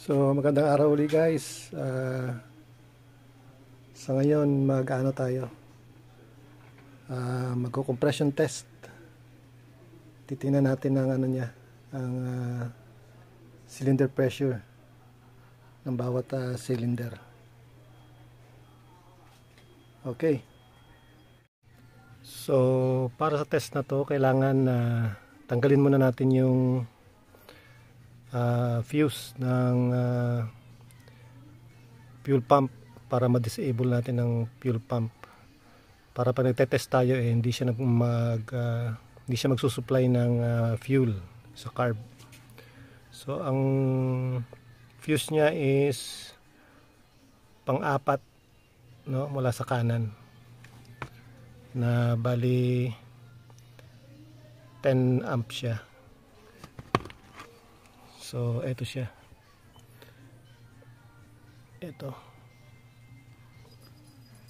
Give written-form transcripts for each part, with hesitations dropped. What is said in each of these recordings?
So magandang araw ulit guys. Sa ngayon mag-ano tayo, magko-compression test. Titingnan natin ang ano niya, ang cylinder pressure ng bawat cylinder. Okay. So para sa test na to, kailangan tanggalin muna natin yung fuse ng fuel pump para ma-disable natin ng fuel pump, para pag nagte-test tayo hindi siya hindi siya magsusupply ng fuel sa carb. So ang fuse niya is pang-apat, no, mula sa kanan, na bali 10 amp siya. So ito siya, ito,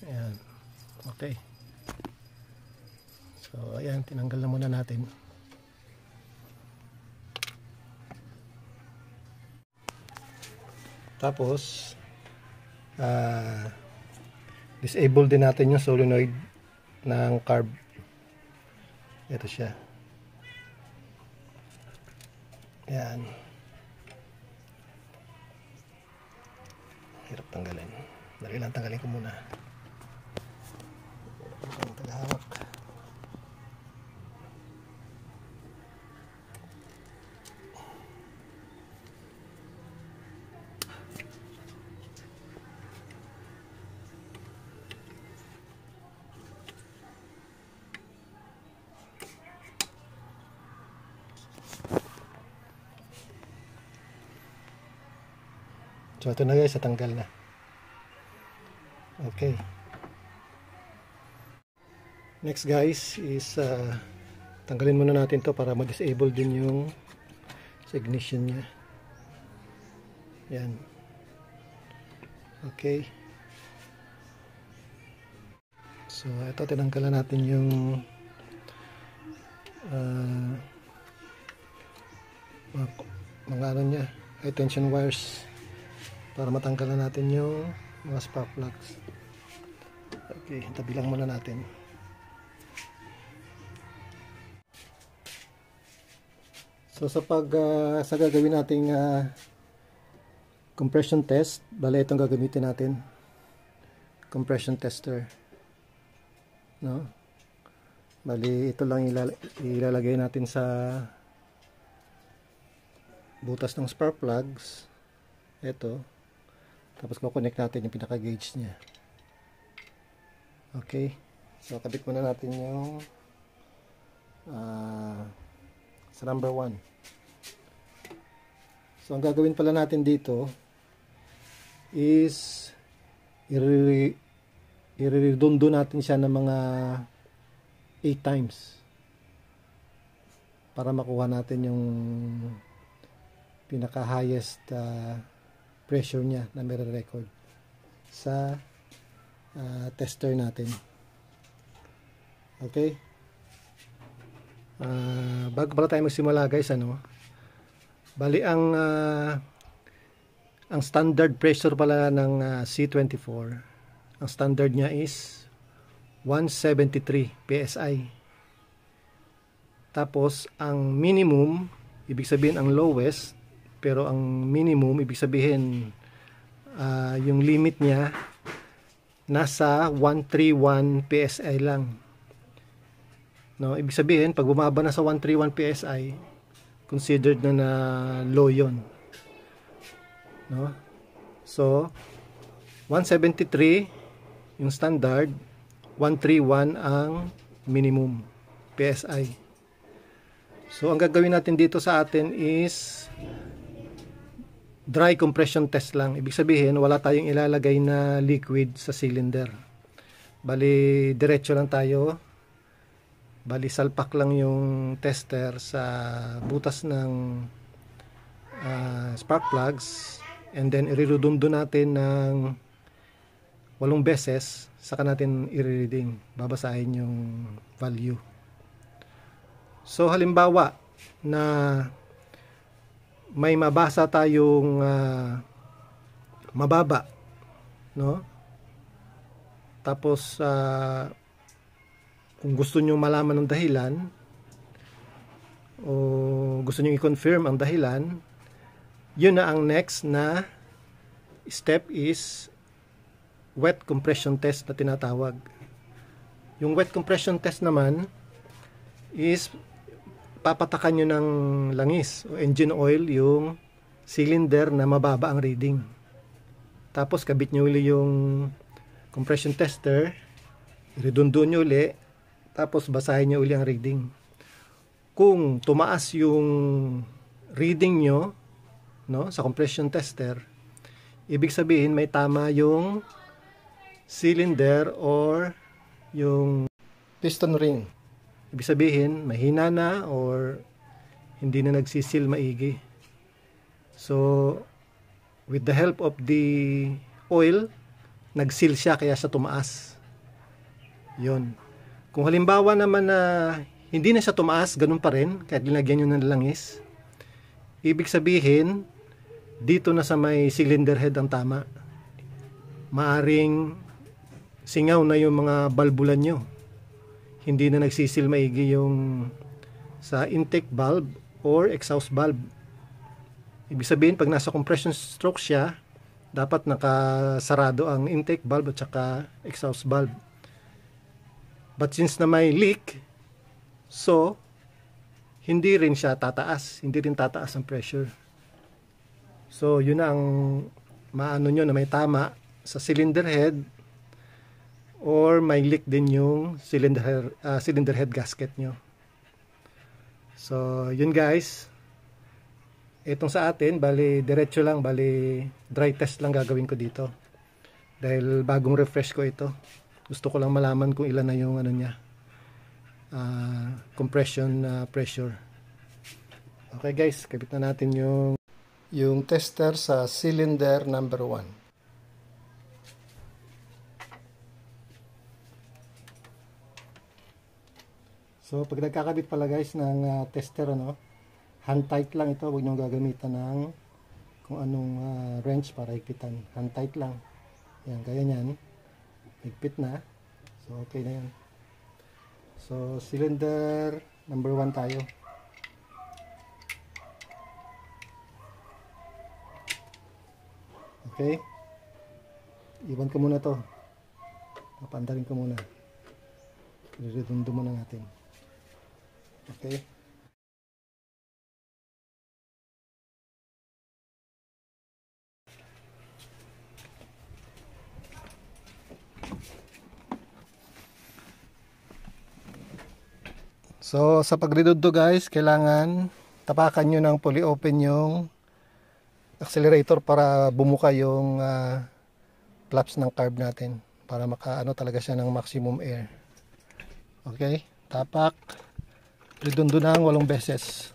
ayan. Okay, so ayan, tinanggal na muna natin. Tapos disable din natin yung solenoid ng carb. Ito siya, ayan. Hirap tanggalin. Dali lang, tanggalin ko muna. Ang tagahawak. So ito na guys, natanggal na. Okay. Next guys is tanggalin muna natin to para ma-disable din yung sa ignition nya. Yan. Okay. So ito, tinanggalan natin yung mga ano nya, high tension wires, para matanggalan natin yung mga spark plugs. Okay, tabi lang muna natin. So sa gagawin nating compression test, bale itong gagamitin natin, compression tester, no? Bali ito lang ilalagay natin sa butas ng spark plugs, ito. Tapos kukonect natin yung pinaka gauge niya. Okay, so kabit muna natin yung sa number 1. So ang gagawin pala natin dito is i-redundo natin siya ng mga 8 times para makuha natin yung pinaka highest pressure niya na may record sa tester natin. Okay, bago pala tayo magsimula guys, bali ang standard pressure pala ng C24, ang standard niya is 173 PSI. Tapos ang minimum, ibig sabihin ang lowest, pero ang minimum ibig sabihin yung limit niya nasa 131 PSI lang, no? Ibig sabihin pag bumaba na sa 131 PSI, considered na low yon, no? So 173 yung standard, 131 ang minimum PSI. So ang gagawin natin dito sa atin is dry compression test lang. Ibig sabihin wala tayong ilalagay na liquid sa cylinder. Bali diretso lang tayo. Bali salpak lang yung tester sa butas ng spark plugs, and then iredundo natin ng 8 beses, saka natin i-reading, babasahin yung value. So halimbawa na may mabasa tayong mababa, no? Tapos kung gusto niyo malaman ng dahilan o gusto niyo i-confirm ang dahilan, yun na ang next na step is wet compression test na tinatawag. Yung wet compression test naman is papatakan nyo ng langis o engine oil yung cylinder na mababa ang reading. Tapos kabit nyo uli yung compression tester, i-redundo nyo uli, tapos basahin nyo uli ang reading. Kung tumaas yung reading nyo, no, sa compression tester, ibig sabihin may tama yung cylinder or yung piston ring. Ibig sabihin mahina na or hindi na nagsisil maigi. So with the help of the oil, nagsil siya kaya siya tumaas. Yun. Kung halimbawa naman na hindi na siya tumaas, ganun pa rin kahit linagyan nyo ng langis, ibig sabihin dito na sa may cylinder head ang tama. Maaring singaw na yung mga balbulan nyo, hindi na nagsisil maigi yung sa intake valve or exhaust valve. Ibig sabihin pag nasa compression stroke siya, dapat nakasarado ang intake valve at saka exhaust valve. But since na may leak, so hindi rin siya tataas, hindi rin tataas ang pressure. So yun na ang maano nyo na may tama sa cylinder head or may leak din yung cylinder head gasket nyo. So yun guys, itong sa atin bali diretso lang, bali dry test lang gagawin ko dito dahil bagong refresh ko ito. Gusto ko lang malaman kung ilan na yung ano niya, compression pressure. Okay guys, kabit na natin yung tester sa cylinder number 1. So pag nagkakabit pala guys ng tester, ano, hand tight lang ito, huwag nyo gagamitan ng kung anong wrench para higpitan. Hand tight lang. Yan, kaya nyan. Higpit na. So okay na yan. So cylinder number 1 tayo. Okay. Iwan ko muna to. Papandarin ko muna. Redundo muna natin. Okay. So sa pagredundo guys, kailangan tapakan nyo ng fully open yung accelerator para bumuka yung flaps ng carb natin para makaano talaga siya ng maximum air. Okay, tapak, redundo ng 8 beses.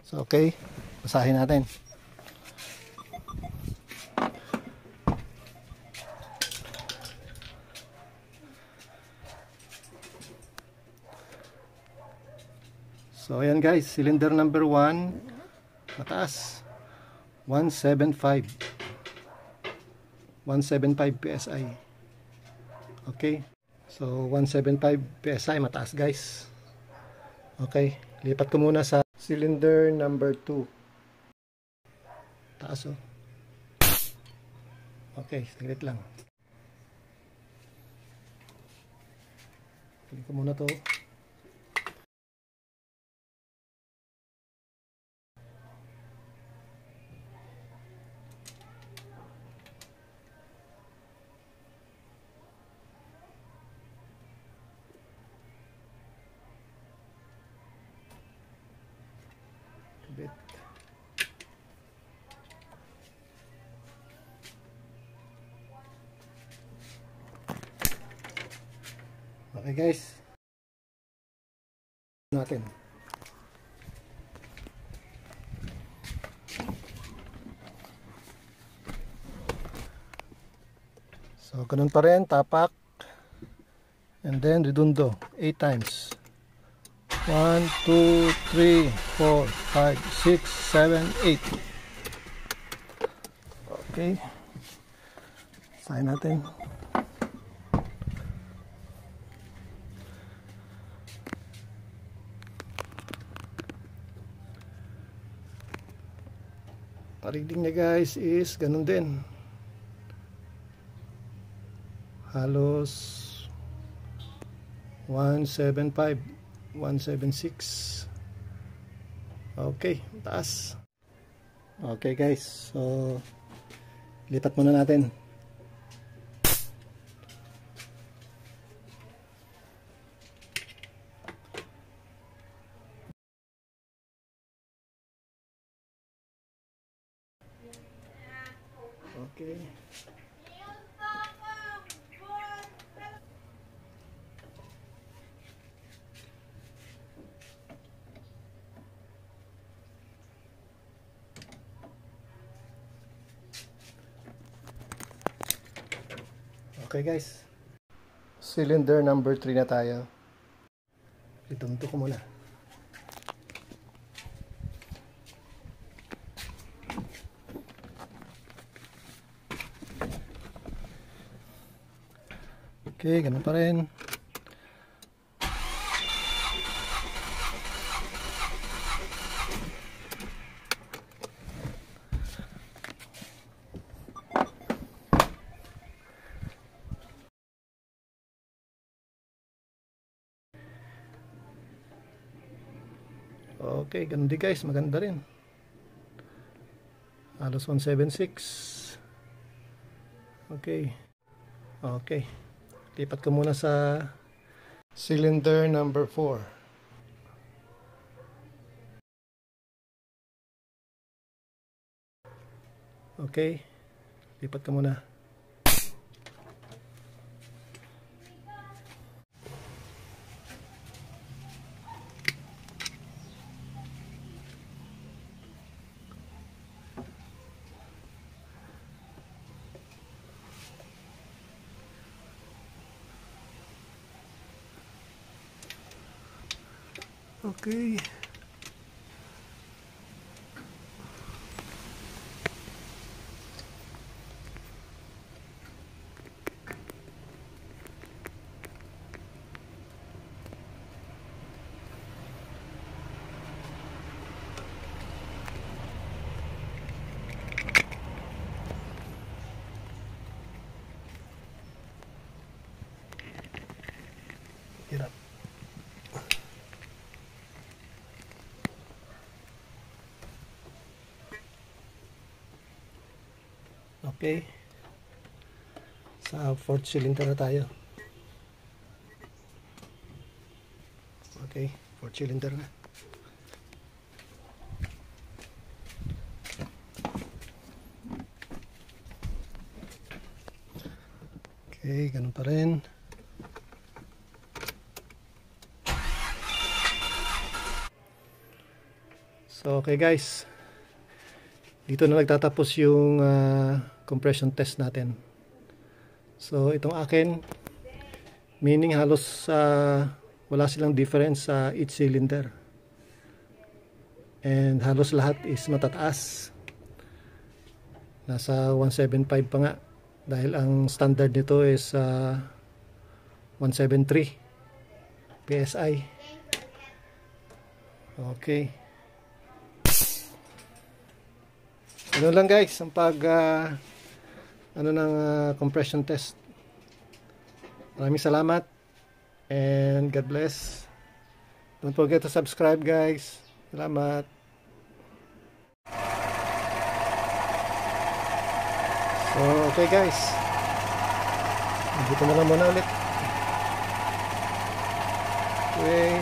So okay, basahin natin. So ayan guys, cylinder number 1 mataas, 175 PSI. Okay, so 175 PSI mataas guys. Okay, lipat ko muna sa cylinder number 2. Taas oh. Okay, saglit lang. Pili ko muna to. Bit. Okay guys, natin. So ganun pa rin, tapak, And then redundo 8 times. 1, 2, 3, 4, 5, 6, 7, 8. Okay. Sign natin. Ang reading niya guys is ganun din. Halos 175, 176. Okay, taas. Okay guys, so lipat muna natin. Okay. Okay guys. Cylinder number 3 na tayo. Itunto ko muna. Okay, ganun pa rin. Okay, ganun din guys, maganda rin. Halos 176. Okay. Okay. Lipat ko muna sa cylinder number 4. Okay. Lipat ko muna. Okay. Hirap. Okay. Sa 4th cylinder na tayo. Okay, 4th cylinder na. Okay, ganun pa rin. So, okay guys. Dito na nagtatapos yung compression test natin. So, itong akin, meaning halos wala silang difference sa each cylinder. And halos lahat is matataas. Nasa 175 pa nga. Dahil ang standard nito is 173 PSI. Okay. Ano lang guys, ang ng compression test. Maraming salamat and God bless. Don't forget to subscribe guys. Salamat. So, okay guys. Dito na lang muna ulit. Okay.